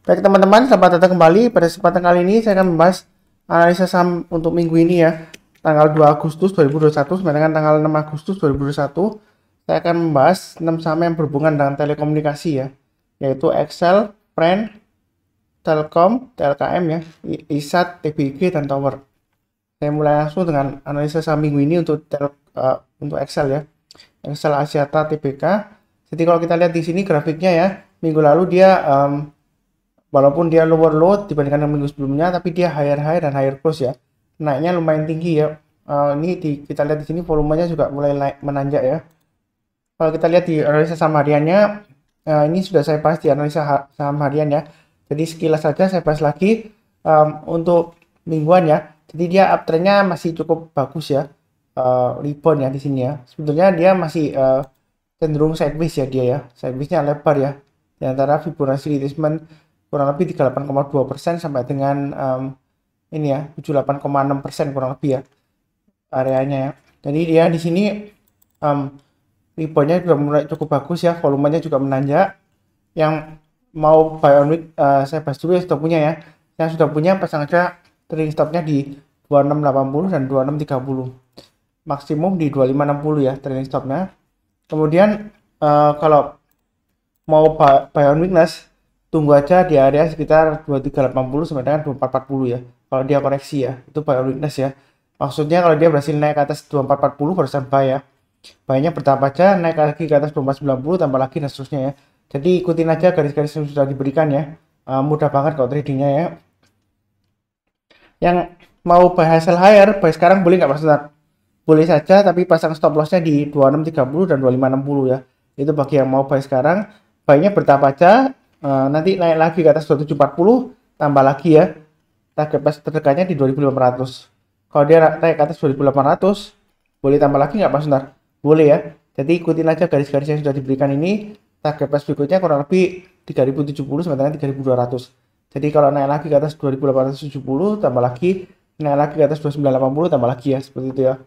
Baik teman-teman, selamat datang kembali. Pada kesempatan kali ini saya akan membahas analisa saham untuk minggu ini ya, tanggal 2 Agustus 2021 sampai dengan tanggal 6 Agustus 2021. Saya akan membahas 6 saham yang berhubungan dengan telekomunikasi ya, yaitu XL, Friend, Telkom, TLKM ya, ISAT, TBG, dan Tower. Saya mulai langsung dengan analisa saham minggu ini untuk XL ya, XL Axiata Tbk. Jadi kalau kita lihat di sini grafiknya ya, minggu lalu dia walaupun dia lower low dibandingkan dengan minggu sebelumnya, tapi dia higher high dan higher close ya. Naiknya lumayan tinggi ya. Kita lihat di sini volumenya juga mulai menanjak ya. Kalau kita lihat di analisa saham hariannya, ini sudah saya bahas di analisa saham harian ya. Jadi sekilas saja saya bahas lagi untuk mingguan ya. Jadi dia uptrendnya masih cukup bagus ya. Rebound ya di sini ya. Sebetulnya dia masih cenderung sideways ya dia ya. Sidewaysnya lebar ya. Di antara Fibonacci retracement kurang lebih 38,2% sampai dengan ini ya 78,6% kurang lebih ya areanya ya. Jadi dia di sini reboundnya juga mulai cukup bagus ya, volumenya juga menanjak. Yang mau buy on week saya bahas dulu ya, sudah punya ya. Yang sudah punya pasang aja trading stopnya di 2680 dan 2630, maksimum di 2560 ya trading stopnya. Kemudian kalau mau buy on weakness, tunggu aja di area sekitar 2380 sampai dengan 2440 ya. Kalau dia koreksi ya, itu buy on weakness ya. Maksudnya kalau dia berhasil naik ke atas 2440 barusan buy ya. Buy-nya bertahap aja, naik lagi ke atas 2490 tambah lagi dan seterusnya ya. Jadi ikutin aja garis-garis yang sudah diberikan ya. Mudah banget kalau tradingnya ya. Yang mau buy hasil higher, buy sekarang boleh nggak Mas Nar? Boleh saja, tapi pasang stop lossnya di 2630 dan 2560 ya. Itu bagi yang mau buy sekarang. Buy-nya bertahap aja. Nanti naik lagi ke atas 2740 tambah lagi ya, target price terdekatnya di 2500. Kalau dia naik ke atas 2800 boleh tambah lagi nggak Mas Sunar? Boleh ya. Jadi ikutin aja garis-garis yang sudah diberikan ini. Target price berikutnya kurang lebih 3070 sampai dengan 3200. Jadi kalau naik lagi ke atas 2870 tambah lagi, naik lagi ke atas 2980 tambah lagi ya, seperti itu ya.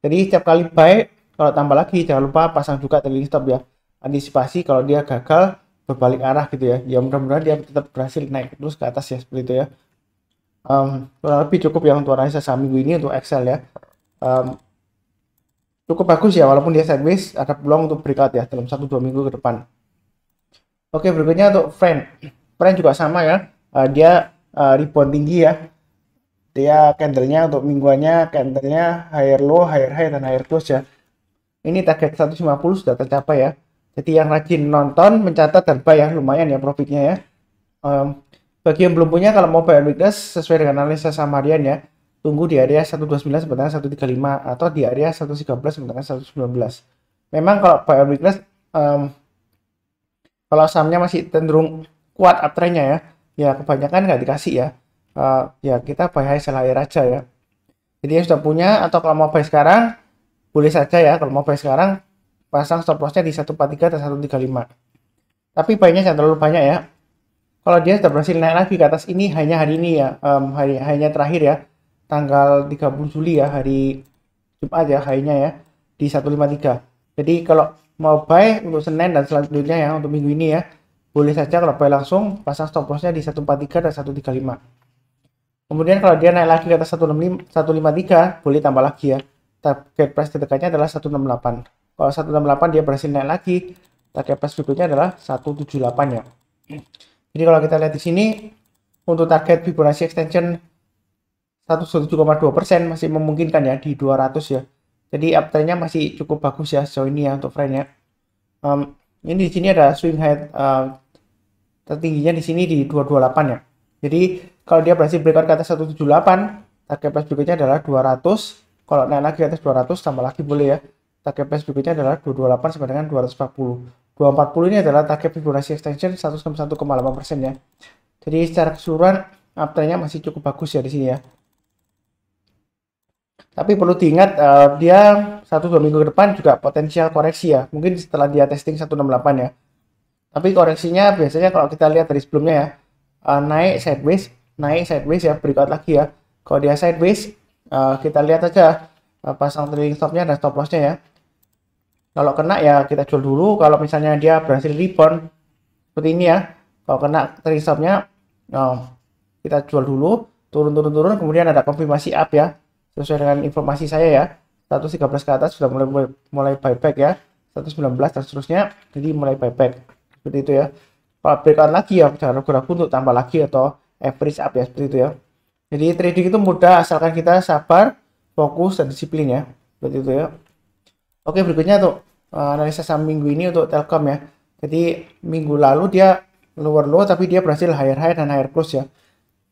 Jadi setiap kali buy kalau tambah lagi jangan lupa pasang juga trailing stop ya, antisipasi kalau dia gagal berbalik arah gitu ya. Ya mudah-mudahan dia tetap berhasil naik terus ke atas ya, seperti itu ya. Kurang lebih cukup ya untuk analisa saham minggu ini untuk Excel ya. Cukup bagus ya, walaupun dia sideways, ada peluang untuk breakout ya dalam 1-2 minggu ke depan. Oke, berikutnya untuk Friend juga sama ya. Dia rebound tinggi ya. Dia candlenya untuk mingguannya, candlenya higher low, higher high, dan higher close ya. Ini target 150 sudah tercapai ya. Jadi yang rajin nonton, mencatat, dan buy ya, lumayan ya profitnya ya. Bagi yang belum punya, kalau mau buy on weakness sesuai dengan analisa saham harian ya, tunggu di area 129 sampai dengan 135 atau di area 113 sampai dengan 119. Memang kalau buy on weakness, kalau sahamnya masih cenderung kuat uptrendnya ya kebanyakan nggak dikasih ya. Ya kita buy high sell higher aja ya. Jadi yang sudah punya atau kalau mau buy sekarang boleh saja ya, kalau mau buy sekarang pasang stop lossnya di 143 dan 135. Tapi buy-nya jangan terlalu banyak ya. Kalau dia sudah berhasil naik lagi ke atas ini hanya hari ini ya, hanya terakhir ya, tanggal 30 Juli ya, hari Jumat ya, high-nya ya di 153. Jadi kalau mau buy untuk Senin dan selanjutnya ya untuk minggu ini ya, boleh saja kalau buy langsung pasang stop lossnya di 143 dan 135. Kemudian kalau dia naik lagi ke atas 153 boleh tambah lagi ya. Target price terdekatnya adalah 168. Kalau 168 dia berhasil naik lagi, target price berikutnya adalah 178 ya. Jadi kalau kita lihat di sini untuk target Fibonacci extension 107,2% masih memungkinkan ya di 200 ya. Jadi uptrendnya masih cukup bagus ya sejauh ini ya untuk Friend ya. Ini di sini ada swing high tertingginya di sini di 228 ya. Jadi kalau dia berhasil breakout ke atas 178, target price berikutnya adalah 200. Kalau naik lagi ke atas 200 tambah lagi boleh ya. Target price berikutnya adalah 228 sampai dengan 240. 240 ini adalah target Fibonacci extension 161,8% ya. Jadi secara keseluruhan uptrendnya masih cukup bagus ya di sini ya. Tapi perlu diingat dia 1-2 minggu ke depan juga potensial koreksi ya. Mungkin setelah dia testing 168 ya. Tapi koreksinya biasanya kalau kita lihat dari sebelumnya ya, naik sideways ya, breakout lagi ya. Kalau dia sideways, kita lihat aja pasang trailing stopnya dan stop lossnya ya. Kalau kena ya kita jual dulu. Kalau misalnya dia berhasil rebound seperti ini ya, kalau kena trailing stopnya Kita jual dulu, turun, kemudian ada konfirmasi up ya, sesuai dengan informasi saya ya. 113 ke atas sudah mulai buyback ya, 119 dan seterusnya, jadi mulai buyback seperti itu ya. Kalau breakout lagi ya jangan ragu-ragu untuk tambah lagi atau average up ya, seperti itu ya. Jadi trading itu mudah asalkan kita sabar, fokus dan disiplin ya, seperti itu ya. Oke, berikutnya untuk analisa saham minggu ini untuk Telkom ya. Jadi minggu lalu dia lower low tapi dia berhasil higher high dan higher close ya.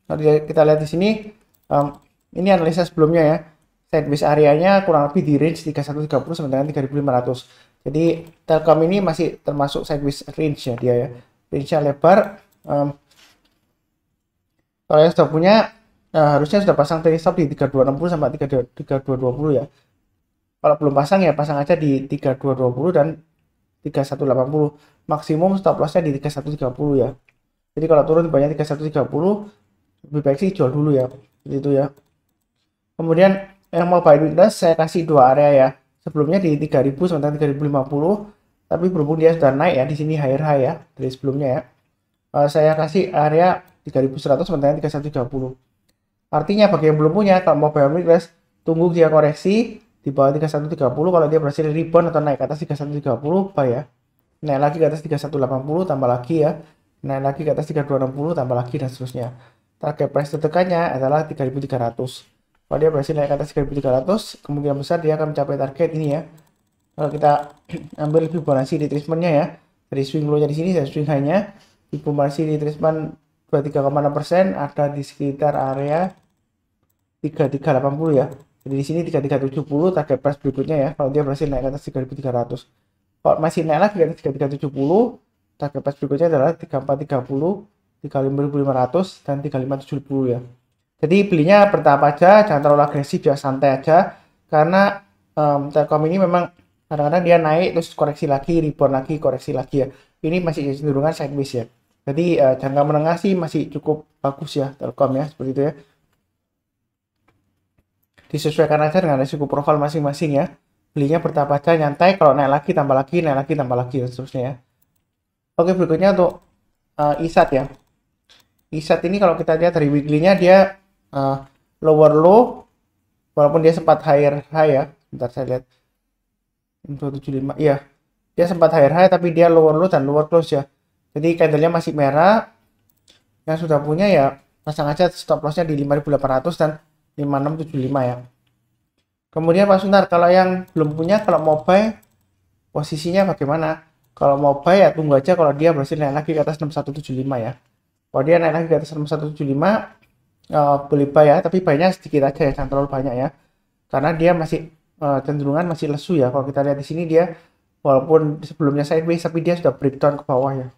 Kalau kita lihat di sini, ini analisa sebelumnya ya. Sideways areanya kurang lebih di range 3130 sampai dengan 3500. Jadi Telkom ini masih termasuk sideways range ya dia ya. Range-nya lebar. Kalau yang sudah punya harusnya sudah pasang trailing stop di 3260 sampai 3220 ya. Kalau belum pasang ya pasang aja di 3220 dan 3180. Maksimum stop loss-nya di 3130 ya. Jadi kalau turun banyak 3130 lebih baik sih jual dulu ya. Gitu ya. Kemudian yang mau buy weakness saya kasih dua area ya. Sebelumnya di 3000 sampai 3050, tapi berhubung dia sudah naik ya di sini higher high ya dari sebelumnya ya. Saya kasih area 3100 sampai 3130. Artinya bagi yang belum punya kalau mau buy weakness tunggu dia koreksi di bawah 3130, kalau dia berhasil rebound atau naik ke atas 3130 buy ya. Naik lagi ke atas 3180 tambah lagi ya. Naik lagi ke atas 3260 tambah lagi dan seterusnya. Target price tertekannya adalah 3300. Kalau dia berhasil naik ke atas 3300, kemungkinan besar dia akan mencapai target ini ya. Kalau kita ambil Fibonacci retracement-nya ya, dari swing low-nya di sini dan swing high-nya, Fibonacci retracement 23,6% ada di sekitar area 3380 ya. Jadi di sini 3370 target price berikutnya ya. Kalau dia berhasil naik ke atas 3300. Kalau masih naik lagi ke atas 3370, target price berikutnya adalah 3430, 35.500 dan 3570 ya. Jadi belinya bertahap aja, jangan terlalu agresif ya, santai aja. Karena Telkom ini memang kadang-kadang dia naik terus koreksi lagi, rebound lagi, koreksi lagi ya. Ini masih cenderungan sideways ya. Jadi jangka menengah sih masih cukup bagus ya Telkom ya, seperti itu ya. Disesuaikan aja dengan risiko profil masing-masing ya. Belinya bertahap aja, nyantai, kalau naik lagi tambah lagi, naik lagi tambah lagi dan seterusnya ya. Oke, berikutnya untuk ISAT ya. ISAT ini kalau kita lihat dari weekly-nya dia lower low, walaupun dia sempat higher high ya. Bentar saya lihat 275, iya dia sempat higher high tapi dia lower low dan lower close ya. Jadi candlenya masih merah. Yang sudah punya ya pasang aja stop lossnya di 5800 dan 5675 ya. Kemudian Pak Sunar, kalau yang belum punya, kalau mau buy posisinya bagaimana? Kalau mau buy ya tunggu aja kalau dia berhasil naik lagi ke atas 6175 ya. Kalau dia naik lagi ke atas 6175, boleh buy ya, tapi buy-nya sedikit aja ya, jangan terlalu banyak ya. Karena dia masih cenderungan masih lesu ya. Kalau kita lihat di sini dia walaupun sebelumnya sideways tapi dia sudah breakdown ke bawah ya.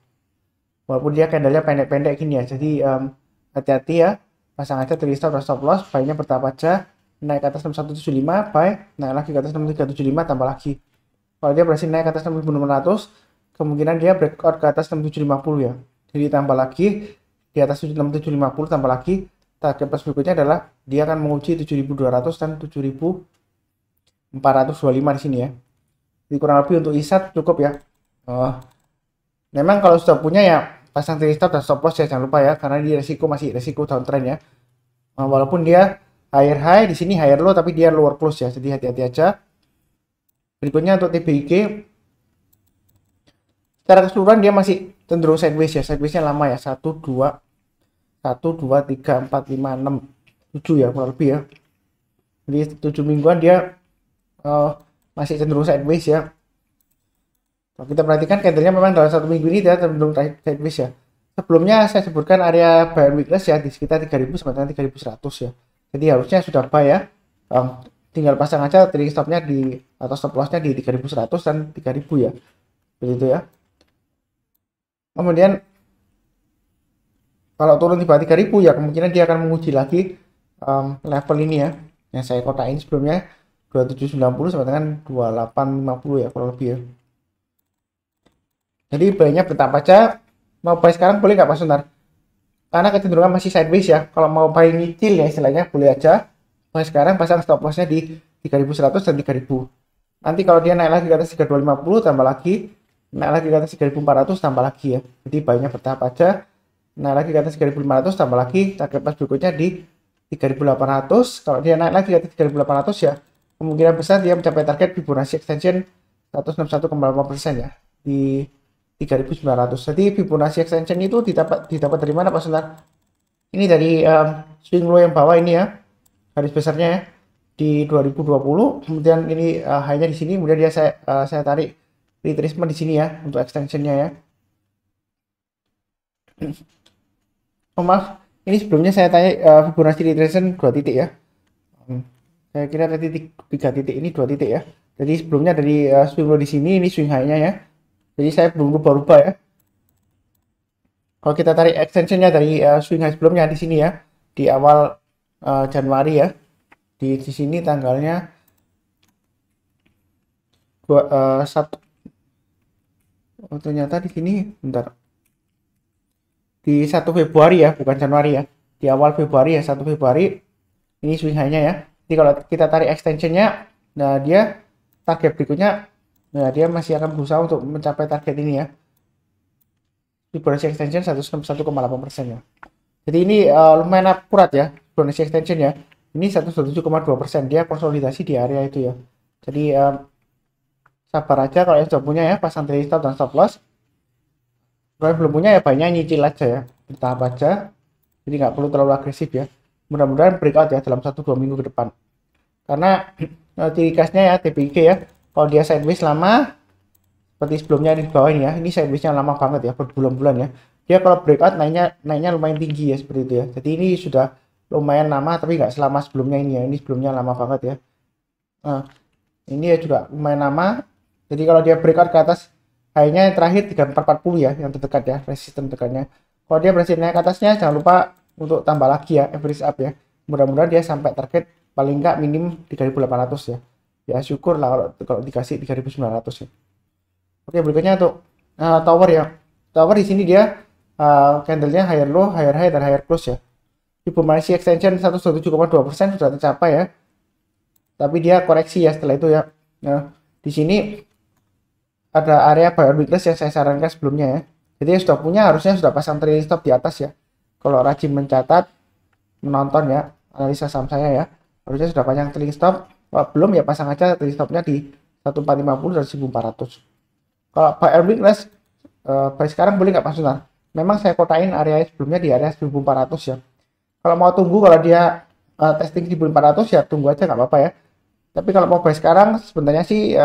Walaupun dia candlenya pendek-pendek gini ya. Jadi hati-hati ya. Pasang aja trailing stop dan stop loss, buy-nya bertahap aja. Naik ke atas 6175 buy, naik lagi ke atas 6375 tambah lagi. Kalau dia berhasil naik ke atas 6600, kemungkinan dia breakout ke atas 6750 ya. Jadi tambah lagi di atas 6750 tambah lagi. Target price berikutnya adalah dia akan menguji 7200 dan 7425 di sini ya. Jadi kurang lebih untuk ISAT cukup ya. Memang kalau sudah punya ya pasang trailing stop dan stop loss ya, jangan lupa ya, karena dia masih resiko downtrend ya. Walaupun dia higher high di sini higher low tapi dia lower close ya. Jadi hati-hati aja. Berikutnya untuk TBIG, secara keseluruhan dia masih cenderung sideways ya. Sidewaysnya lama ya, 1 2 3 4 5 6 7 ya kurang lebih ya. Jadi 7 mingguan dia masih cenderung sideways ya. Kalau kita perhatikan candlenya memang dalam 1 minggu ini dia cenderung sideways ya. Sebelumnya saya sebutkan area buy and weakness ya di sekitar 3000 sampai 3100 ya. Jadi harusnya sudah buy ya. Tinggal pasang aja trailing stopnya di atau stop lossnya di 3100 dan 3000 ya. Begitu ya. Kemudian kalau turun di bawah 3000 ya kemungkinan dia akan menguji lagi level ini ya. Yang saya kotain sebelumnya 2790 sama dengan 2850 ya kurang lebih ya. Jadi buy-nya bertahap aja. Mau buy sekarang boleh nggak Pak Sunar? Karena kecenderungan masih sideways ya. Kalau mau buy nyicil ya istilahnya boleh aja. Buy sekarang pasang stop lossnya di 3100 dan 3000. Nanti kalau dia naik lagi ke atas 3250 tambah lagi. Naik lagi ke atas 3400 tambah lagi ya. Jadi buy-nya bertahap aja. naik lagi ke atas 3.500, tambah lagi target pas berikutnya di 3.800. Kalau dia naik lagi ke atas 3.800 ya kemungkinan besar dia mencapai target Fibonacci extension 161,8% ya di 3.900. Jadi Fibonacci extension itu didapat dari mana Pak Sunar? Ini dari swing low yang bawah ini ya, garis besarnya ya, di 2020. Kemudian ini high-nya di sini, kemudian dia saya tarik retracement di sini ya untuk extensionnya ya. Oh maaf, ini sebelumnya saya tanya Fibonacci retracement 2 titik ya. Saya kira ada titik 3 titik, ini 2 titik ya. Jadi sebelumnya dari swing low di sini, ini swing high-nya ya. Jadi saya belum rubah-rubah ya. Kalau kita tarik extensionnya dari swing high sebelumnya di sini ya, di awal Januari ya, di sini tanggalnya 1. Oh, ternyata di sini bentar, di 1 Februari ya, bukan Januari ya, di awal Februari ya, 1 Februari ini swing high-nya ya. Jadi kalau kita tarik extensionnya, nah dia target berikutnya, nah dia masih akan berusaha untuk mencapai target ini ya, Fibonacci extension 161,8% ya. Jadi ini lumayan akurat ya Fibonacci extension ya. Ini 127,2%, dia konsolidasi di area itu ya. Jadi sabar aja kalau yang sudah punya ya, pasang trailing stop dan stop loss. Kalau yang belum punya ya banyak nyicil aja ya, bertahap aja. Jadi nggak perlu terlalu agresif ya. Mudah-mudahan breakout ya dalam 1-2 minggu ke depan. Karena ciri khasnya ya TPIG ya, kalau dia sideways lama seperti sebelumnya di bawah ini ya, ini sidewaysnya lama banget ya, berbulan-bulan ya. Dia kalau breakout naiknya lumayan tinggi ya, seperti itu ya. Jadi ini sudah lumayan lama, tapi nggak selama sebelumnya ini ya. Ini sebelumnya lama banget ya. Nah, ini ya juga lumayan lama. Jadi kalau dia breakout ke atas high-nya yang terakhir 3440 ya, yang terdekat ya, resisten dekatnya. Kalau dia berhasil naik ke atasnya, jangan lupa untuk tambah lagi ya, average up ya. Mudah-mudahan dia sampai target paling nggak minim 3.800 ya. Ya syukur lah kalau dikasih 3.900 ya. Oke, berikutnya untuk tower ya. Tower di sini dia candlenya higher low, higher high, dan higher close ya. Fibonacci extension 107,2% sudah tercapai ya. Tapi dia koreksi ya setelah itu ya. Nah, di sini ada area buy on weakness yang saya sarankan sebelumnya ya. Jadi yang sudah punya harusnya sudah pasang trailing stop di atas ya. Kalau rajin mencatat, menonton ya analisa saham saya ya, harusnya sudah pasang trailing stop. Kalau belum ya pasang aja trailing stopnya di 1450 dan 1400. Kalau buy on weakness buy sekarang boleh nggak Pak Sunar? Memang saya kotain area sebelumnya di area 1400 ya. Kalau mau tunggu, kalau dia testing 1400 ya tunggu aja nggak apa-apa ya. Tapi kalau mau buy sekarang sebenarnya sih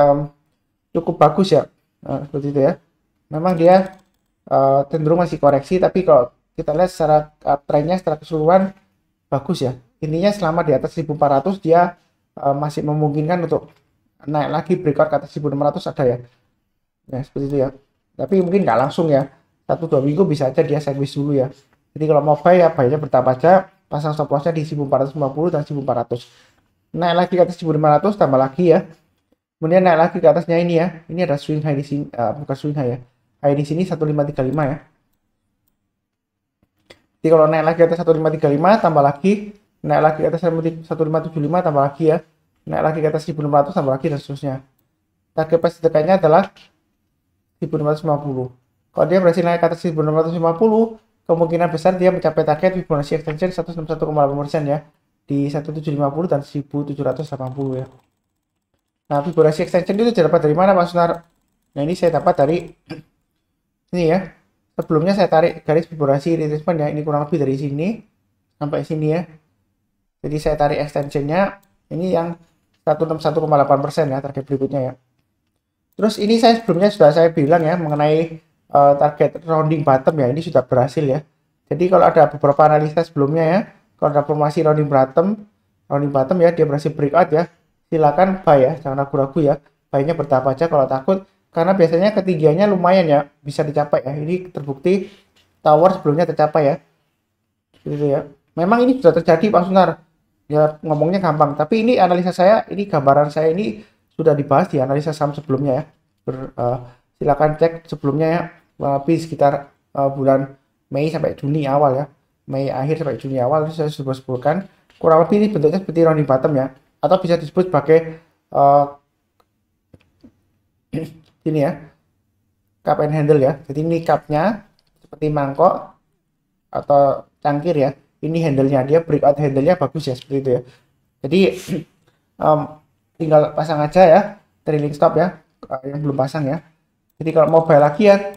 cukup bagus ya, seperti itu ya. Memang dia cenderung masih koreksi, tapi kalau kita lihat secara trennya secara keseluruhan bagus ya. Intinya selama di atas 1400 dia masih memungkinkan untuk naik lagi breakout ke atas 1600 ada ya. Ya seperti itu ya. Tapi mungkin nggak langsung ya. 1-2 minggu bisa aja dia sideways dulu ya. Jadi kalau mau buy ya buy-nya bertahap aja, pasang stop loss-nya di 1450 dan 1400. Naik lagi ke atas 1500 tambah lagi ya. Kemudian naik lagi ke atasnya ini ya. Ini ada swing high di sini, bukan swing high ya. High di sini 1535 ya. Jadi kalau naik lagi ke atas 1535 tambah lagi, naik lagi ke atas 1575 tambah lagi ya. Naik lagi ke atas 1600 tambah lagi dan seterusnya. Target price dekatnya adalah 1650. Kalau dia berhasil naik ke atas 1650, kemungkinan besar dia mencapai target Fibonacci extension 161,8% ya di 1750 dan 1780 ya. Nah, Fibonacci extension itu dapat dari mana Pak Sunar? Nah, ini saya dapat dari ini ya. Sebelumnya saya tarik garis Fibonacci retracement ya, ini kurang lebih dari sini sampai sini ya. Jadi saya tarik extensionnya, ini yang 161,8% ya target berikutnya ya. Terus ini saya sebelumnya sudah saya bilang ya mengenai target rounding bottom ya, ini sudah berhasil ya. Jadi kalau ada beberapa analisa sebelumnya ya, kalau ada formasi rounding bottom ya, dia berhasil breakout ya, silakan buy ya, jangan ragu-ragu ya, buy-nya bertahap aja kalau takut, karena biasanya ketinggiannya lumayan ya, bisa dicapai ya. Ini terbukti tower sebelumnya tercapai ya, gitu ya. Memang ini sudah terjadi Pak Sunar ya, ngomongnya gampang, tapi ini analisa saya, ini gambaran saya ini sudah dibahas di analisa saham sebelumnya ya. Silakan cek sebelumnya ya, lebih sekitar bulan Mei sampai Juni awal ya, Mei akhir sampai Juni awal itu saya sudah sebutkan kurang lebih ini bentuknya seperti rounding bottom ya, atau bisa disebut sebagai ini ya, cup and handle ya. Jadi ini cupnya seperti mangkok, atau cangkir ya. Ini handle-nya, dia breakout handle-nya bagus ya seperti itu ya. Jadi em, tinggal pasang aja ya trailing stop ya, yang belum pasang ya. Jadi kalau mau buy lagi ya,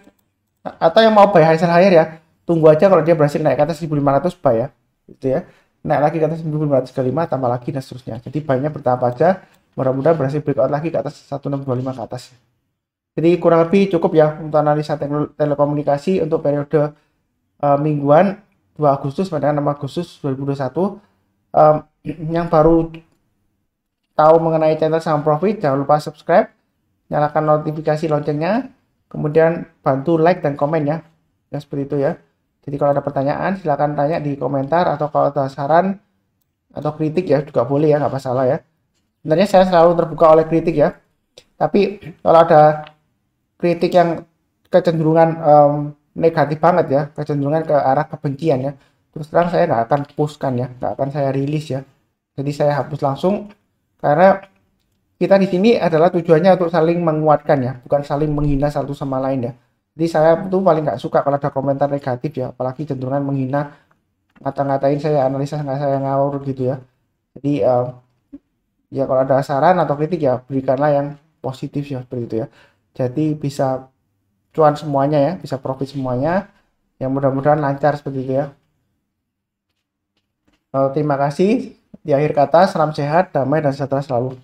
atau yang mau buy high sell higher ya, tunggu aja kalau dia berhasil naik ke atas 1500 buy ya, gitu ya. Naik lagi ke atas 1525 tambah lagi dan seterusnya. Jadi buy-nya bertahap aja, mudah-mudahan berhasil breakout lagi ke atas 1625 ke atas. Jadi kurang lebih cukup ya untuk analisa telekomunikasi untuk periode mingguan 2 Agustus sampai dengan 6 Agustus 2021. Yang baru tahu mengenai channel Saham Profit, jangan lupa subscribe, nyalakan notifikasi loncengnya, kemudian bantu like dan komen ya. Ya seperti itu ya. Jadi kalau ada pertanyaan silahkan tanya di komentar, atau kalau ada saran atau kritik ya juga boleh ya, nggak masalah ya. Sebenarnya saya selalu terbuka oleh kritik ya. Tapi kalau ada kritik yang kecenderungan negatif banget ya, kecenderungan ke arah kebencian ya, terus terang saya nggak akan postkan ya, nggak akan saya rilis ya. Jadi saya hapus langsung, karena kita di sini adalah tujuannya untuk saling menguatkan ya, bukan saling menghina satu sama lain ya. Jadi saya tuh paling nggak suka kalau ada komentar negatif ya, apalagi cenderungan menghina, ngata-ngatain saya, analisa nggak saya ngawur gitu ya. Jadi ya kalau ada saran atau kritik ya berikanlah yang positif ya seperti itu ya. Jadi bisa cuan semuanya ya, bisa profit semuanya. Yang mudah-mudahan lancar seperti itu ya. Terima kasih. Di akhir kata, salam sehat, damai dan sejahtera selalu.